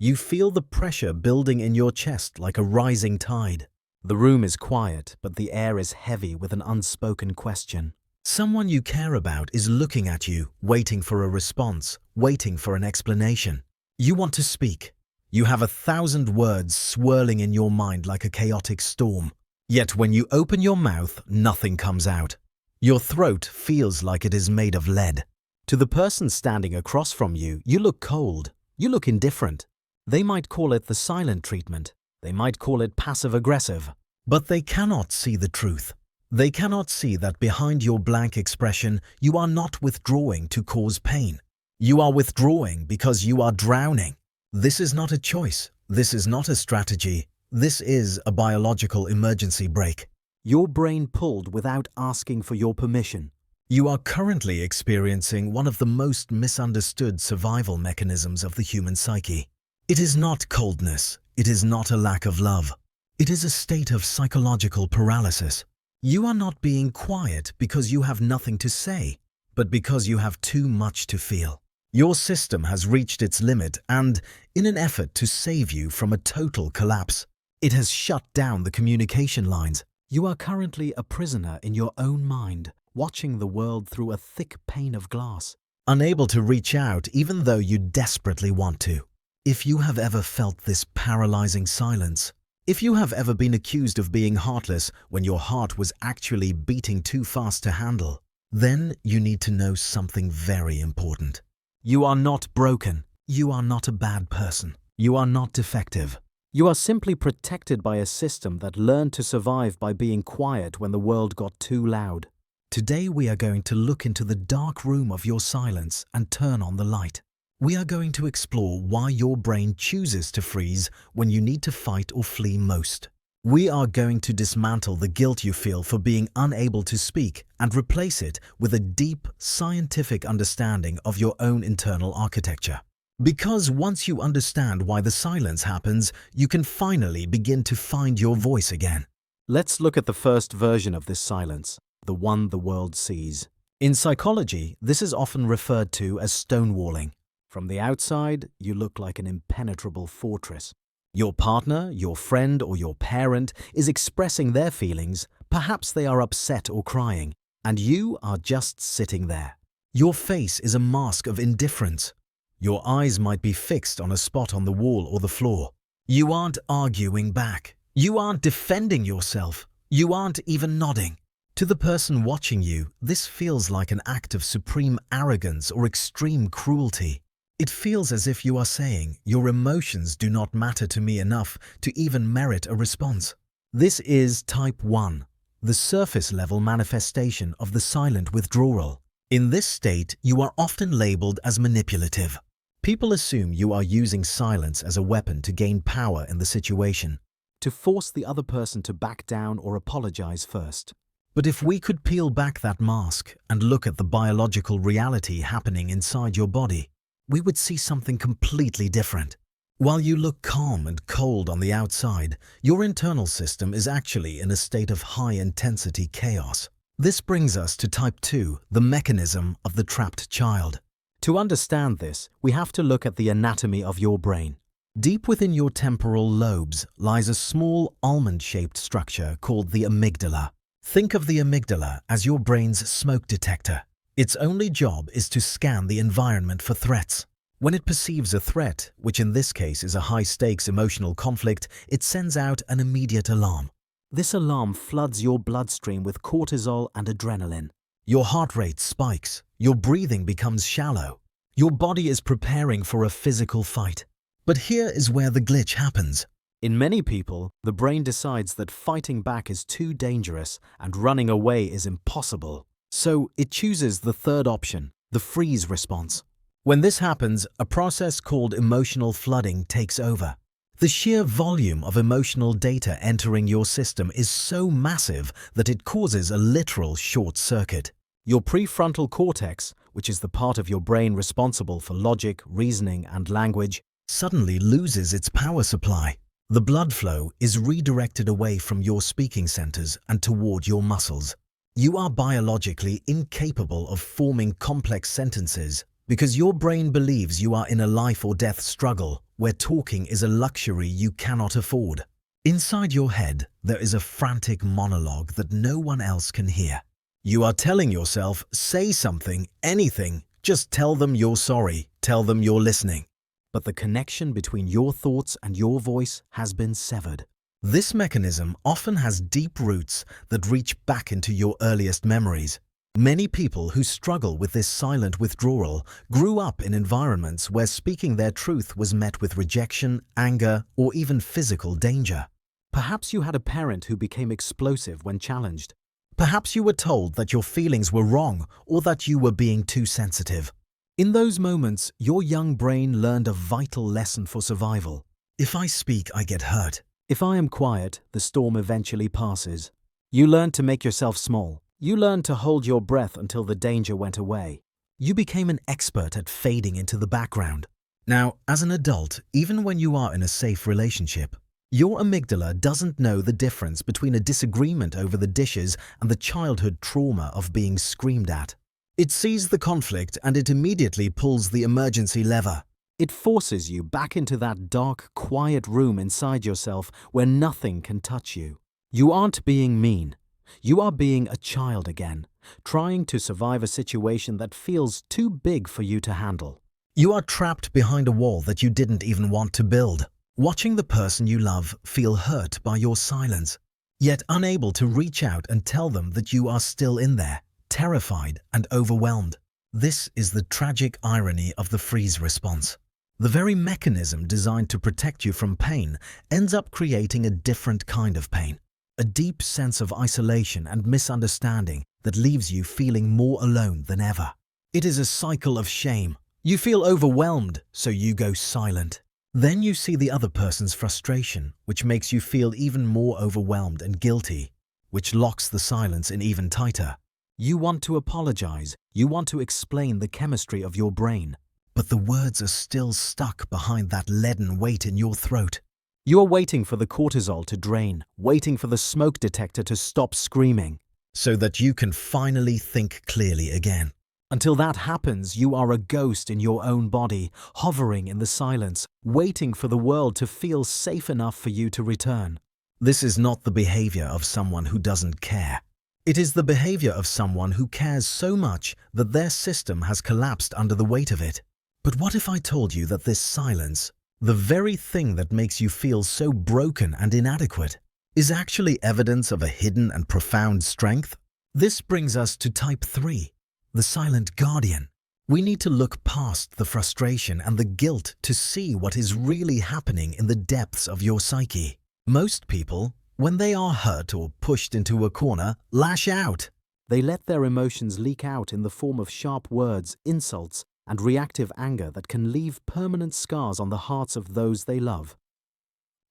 You feel the pressure building in your chest like a rising tide. The room is quiet, but the air is heavy with an unspoken question. Someone you care about is looking at you, waiting for a response, waiting for an explanation. You want to speak. You have 1,000 words swirling in your mind like a chaotic storm. Yet when you open your mouth, nothing comes out. Your throat feels like it is made of lead. To the person standing across from you, you look cold. You look indifferent. They might call it the silent treatment. They might call it passive-aggressive. But they cannot see the truth. They cannot see that behind your blank expression, you are not withdrawing to cause pain. You are withdrawing because you are drowning. This is not a choice. This is not a strategy. This is a biological emergency brake. Your brain pulled without asking for your permission. You are currently experiencing one of the most misunderstood survival mechanisms of the human psyche. It is not coldness. It is not a lack of love. It is a state of psychological paralysis. You are not being quiet because you have nothing to say, but because you have too much to feel. Your system has reached its limit and, in an effort to save you from a total collapse, it has shut down the communication lines. You are currently a prisoner in your own mind, watching the world through a thick pane of glass, unable to reach out even though you desperately want to. If you have ever felt this paralyzing silence, if you have ever been accused of being heartless when your heart was actually beating too fast to handle, then you need to know something very important. You are not broken. You are not a bad person. You are not defective. You are simply protected by a system that learned to survive by being quiet when the world got too loud. Today we are going to look into the dark room of your silence and turn on the light. We are going to explore why your brain chooses to freeze when you need to fight or flee most. We are going to dismantle the guilt you feel for being unable to speak and replace it with a deep, scientific understanding of your own internal architecture. Because once you understand why the silence happens, you can finally begin to find your voice again. Let's look at the first version of this silence, the one the world sees. In psychology, this is often referred to as stonewalling. From the outside, you look like an impenetrable fortress. Your partner, your friend, or your parent is expressing their feelings. Perhaps they are upset or crying, and you are just sitting there. Your face is a mask of indifference. Your eyes might be fixed on a spot on the wall or the floor. You aren't arguing back. You aren't defending yourself. You aren't even nodding. To the person watching you, this feels like an act of supreme arrogance or extreme cruelty. It feels as if you are saying, your emotions do not matter to me enough to even merit a response. This is type 1, the surface-level manifestation of the silent withdrawal. In this state, you are often labeled as manipulative. People assume you are using silence as a weapon to gain power in the situation, to force the other person to back down or apologize first. But if we could peel back that mask and look at the biological reality happening inside your body, we would see something completely different. While you look calm and cold on the outside, your internal system is actually in a state of high-intensity chaos. This brings us to type 2, the mechanism of the trapped child. To understand this, we have to look at the anatomy of your brain. Deep within your temporal lobes lies a small almond-shaped structure called the amygdala. Think of the amygdala as your brain's smoke detector. Its only job is to scan the environment for threats. When it perceives a threat, which in this case is a high-stakes emotional conflict, it sends out an immediate alarm. This alarm floods your bloodstream with cortisol and adrenaline. Your heart rate spikes. Your breathing becomes shallow. Your body is preparing for a physical fight. But here is where the glitch happens. In many people, the brain decides that fighting back is too dangerous and running away is impossible. So it chooses the third option, the freeze response. When this happens, a process called emotional flooding takes over. The sheer volume of emotional data entering your system is so massive that it causes a literal short circuit. Your prefrontal cortex, which is the part of your brain responsible for logic, reasoning, and language, suddenly loses its power supply. The blood flow is redirected away from your speaking centers and toward your muscles. You are biologically incapable of forming complex sentences, Because your brain believes you are in a life or death struggle where talking is a luxury you cannot afford. Inside your head, there is a frantic monologue that no one else can hear. You are telling yourself, say something, anything, just tell them you're sorry, tell them you're listening. But the connection between your thoughts and your voice has been severed. This mechanism often has deep roots that reach back into your earliest memories. Many people who struggle with this silent withdrawal grew up in environments where speaking their truth was met with rejection, anger, or even physical danger. Perhaps you had a parent who became explosive when challenged. Perhaps you were told that your feelings were wrong or that you were being too sensitive. In those moments, your young brain learned a vital lesson for survival. If I speak, I get hurt. If I am quiet, the storm eventually passes. You learned to make yourself small. You learned to hold your breath until the danger went away. You became an expert at fading into the background. Now, as an adult, even when you are in a safe relationship, your amygdala doesn't know the difference between a disagreement over the dishes and the childhood trauma of being screamed at. It sees the conflict and it immediately pulls the emergency lever. It forces you back into that dark, quiet room inside yourself where nothing can touch you. You aren't being mean. You are being a child again, trying to survive a situation that feels too big for you to handle. You are trapped behind a wall that you didn't even want to build, watching the person you love feel hurt by your silence, yet unable to reach out and tell them that you are still in there, terrified and overwhelmed. This is the tragic irony of the freeze response. The very mechanism designed to protect you from pain ends up creating a different kind of pain. A deep sense of isolation and misunderstanding that leaves you feeling more alone than ever. It is a cycle of shame. You feel overwhelmed, so you go silent. Then you see the other person's frustration, which makes you feel even more overwhelmed and guilty, which locks the silence in even tighter. You want to apologize. You want to explain the chemistry of your brain. But the words are still stuck behind that leaden weight in your throat. You are waiting for the cortisol to drain, waiting for the smoke detector to stop screaming, so that you can finally think clearly again. Until that happens, you are a ghost in your own body, hovering in the silence, waiting for the world to feel safe enough for you to return. This is not the behavior of someone who doesn't care. It is the behavior of someone who cares so much that their system has collapsed under the weight of it. But what if I told you that this silence, the very thing that makes you feel so broken and inadequate, is actually evidence of a hidden and profound strength? This brings us to type 3, the silent guardian. We need to look past the frustration and the guilt to see what is really happening in the depths of your psyche. Most people, when they are hurt or pushed into a corner, lash out. They let their emotions leak out in the form of sharp words, insults, and reactive anger that can leave permanent scars on the hearts of those they love.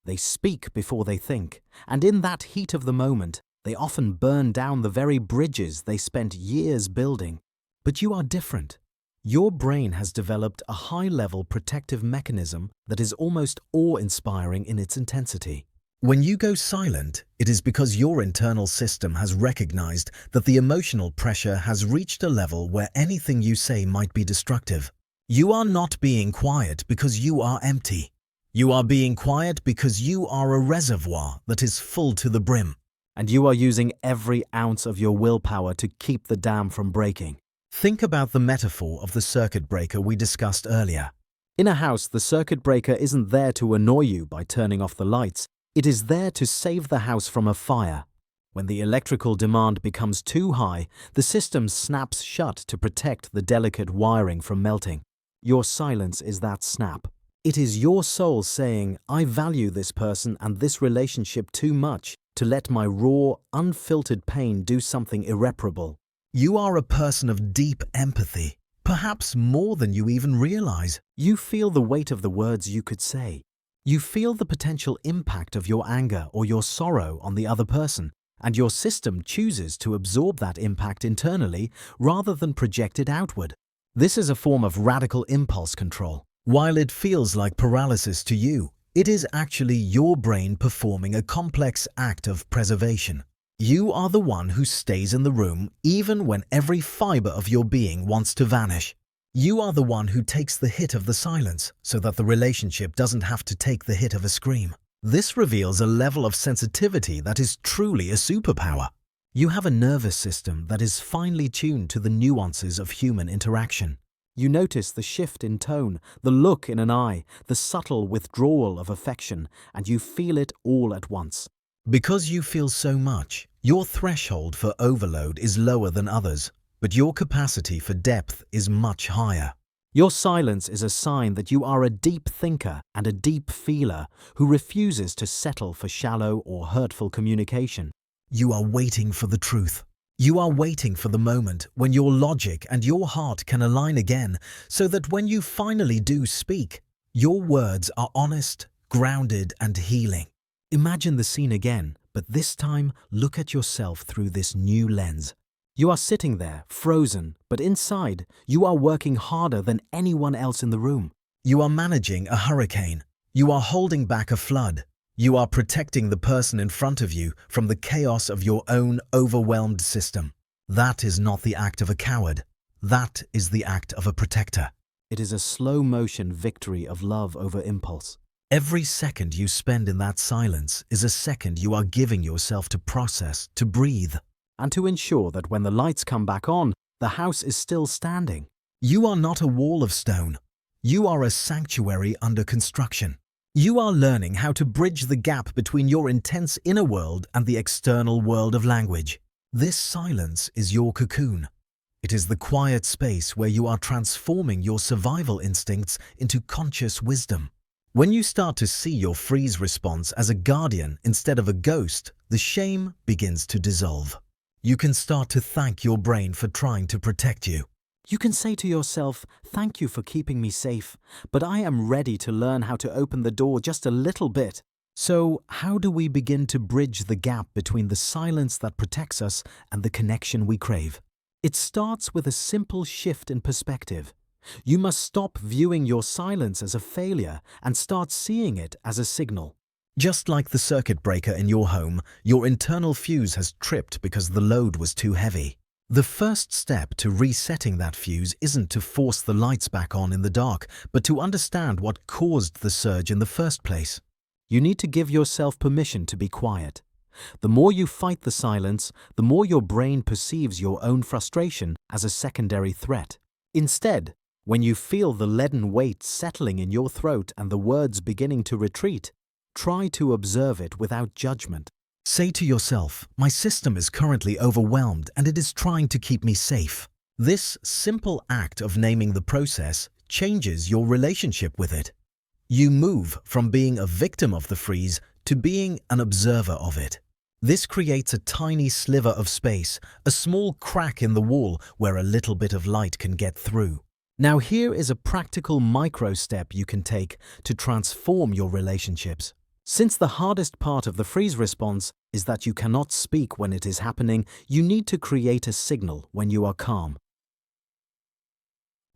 They speak before they think, and in that heat of the moment, they often burn down the very bridges they spent years building. But you are different. Your brain has developed a high-level protective mechanism that is almost awe-inspiring in its intensity. When you go silent, it is because your internal system has recognized that the emotional pressure has reached a level where anything you say might be destructive. You are not being quiet because you are empty. You are being quiet because you are a reservoir that is full to the brim. And you are using every ounce of your willpower to keep the dam from breaking. Think about the metaphor of the circuit breaker we discussed earlier. In a house, the circuit breaker isn't there to annoy you by turning off the lights. It is there to save the house from a fire. When the electrical demand becomes too high, the system snaps shut to protect the delicate wiring from melting. Your silence is that snap. It is your soul saying, I value this person and this relationship too much to let my raw, unfiltered pain do something irreparable. You are a person of deep empathy, perhaps more than you even realize. You feel the weight of the words you could say. You feel the potential impact of your anger or your sorrow on the other person, and your system chooses to absorb that impact internally rather than project it outward. This is a form of radical impulse control. While it feels like paralysis to you, it is actually your brain performing a complex act of preservation. You are the one who stays in the room even when every fiber of your being wants to vanish. You are the one who takes the hit of the silence so that the relationship doesn't have to take the hit of a scream. This reveals a level of sensitivity that is truly a superpower. You have a nervous system that is finely tuned to the nuances of human interaction. You notice the shift in tone, the look in an eye, the subtle withdrawal of affection, and you feel it all at once. Because you feel so much, your threshold for overload is lower than others, but your capacity for depth is much higher. Your silence is a sign that you are a deep thinker and a deep feeler who refuses to settle for shallow or hurtful communication. You are waiting for the truth. You are waiting for the moment when your logic and your heart can align again, so that when you finally do speak, your words are honest, grounded, and healing. Imagine the scene again, but this time look at yourself through this new lens. You are sitting there, frozen, but inside, you are working harder than anyone else in the room. You are managing a hurricane. You are holding back a flood. You are protecting the person in front of you from the chaos of your own overwhelmed system. That is not the act of a coward. That is the act of a protector. It is a slow-motion victory of love over impulse. Every second you spend in that silence is a second you are giving yourself to process, to breathe, and to ensure that when the lights come back on, the house is still standing. You are not a wall of stone. You are a sanctuary under construction. You are learning how to bridge the gap between your intense inner world and the external world of language. This silence is your cocoon. It is the quiet space where you are transforming your survival instincts into conscious wisdom. When you start to see your freeze response as a guardian instead of a ghost, the shame begins to dissolve. You can start to thank your brain for trying to protect you. You can say to yourself, "Thank you for keeping me safe, but I am ready to learn how to open the door just a little bit." So, how do we begin to bridge the gap between the silence that protects us and the connection we crave? It starts with a simple shift in perspective. You must stop viewing your silence as a failure and start seeing it as a signal. Just like the circuit breaker in your home, your internal fuse has tripped because the load was too heavy. The first step to resetting that fuse isn't to force the lights back on in the dark, but to understand what caused the surge in the first place. You need to give yourself permission to be quiet. The more you fight the silence, the more your brain perceives your own frustration as a secondary threat. Instead, when you feel the leaden weight settling in your throat and the words beginning to retreat, try to observe it without judgment. Say to yourself, "My system is currently overwhelmed and it is trying to keep me safe." This simple act of naming the process changes your relationship with it. You move from being a victim of the freeze to being an observer of it. This creates a tiny sliver of space, a small crack in the wall where a little bit of light can get through. Now here is a practical micro step you can take to transform your relationships. Since the hardest part of the freeze response is that you cannot speak when it is happening, you need to create a signal when you are calm.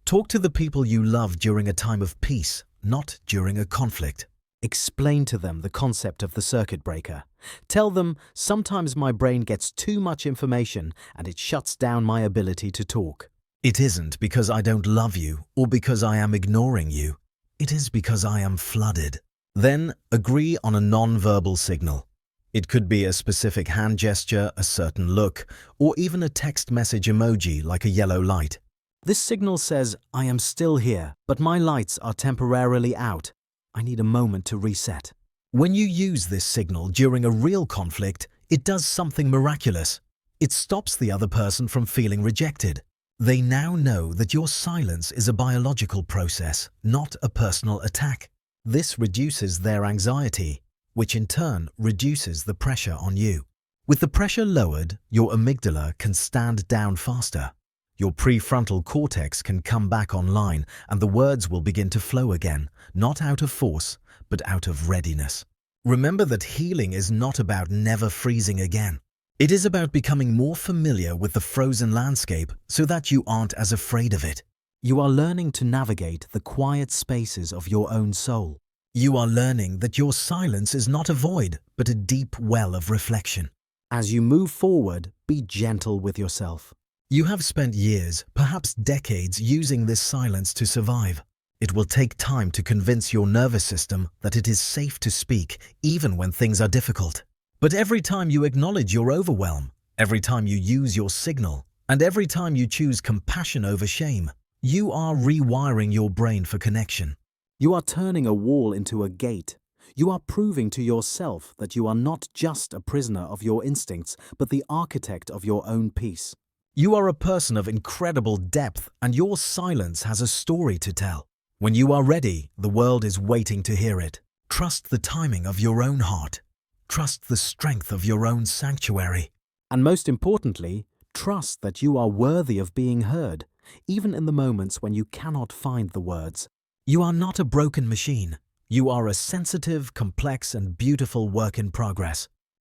Talk to the people you love during a time of peace, not during a conflict. Explain to them the concept of the circuit breaker. Tell them, "Sometimes my brain gets too much information and it shuts down my ability to talk. It isn't because I don't love you or because I am ignoring you. It is because I am flooded." Then agree on a non-verbal signal. It could be a specific hand gesture, a certain look, or even a text message emoji like a yellow light. This signal says, "I am still here, but my lights are temporarily out. I need a moment to reset." When you use this signal during a real conflict, it does something miraculous. It stops the other person from feeling rejected. They now know that your silence is a biological process, not a personal attack. This reduces their anxiety, which in turn reduces the pressure on you. With the pressure lowered, your amygdala can stand down faster. Your prefrontal cortex can come back online and the words will begin to flow again, not out of force, but out of readiness. Remember that healing is not about never freezing again. It is about becoming more familiar with the frozen landscape so that you aren't as afraid of it. You are learning to navigate the quiet spaces of your own soul. You are learning that your silence is not a void, but a deep well of reflection. As you move forward, be gentle with yourself. You have spent years, perhaps decades, using this silence to survive. It will take time to convince your nervous system that it is safe to speak, even when things are difficult. But every time you acknowledge your overwhelm, every time you use your signal, and every time you choose compassion over shame, you are rewiring your brain for connection. You are turning a wall into a gate. You are proving to yourself that you are not just a prisoner of your instincts, but the architect of your own peace. You are a person of incredible depth, and your silence has a story to tell. When you are ready, the world is waiting to hear it. Trust the timing of your own heart. Trust the strength of your own sanctuary. And most importantly, trust that you are worthy of being heard, even in the moments when you cannot find the words. You are not a broken machine. You are a sensitive, complex, and beautiful work in progress.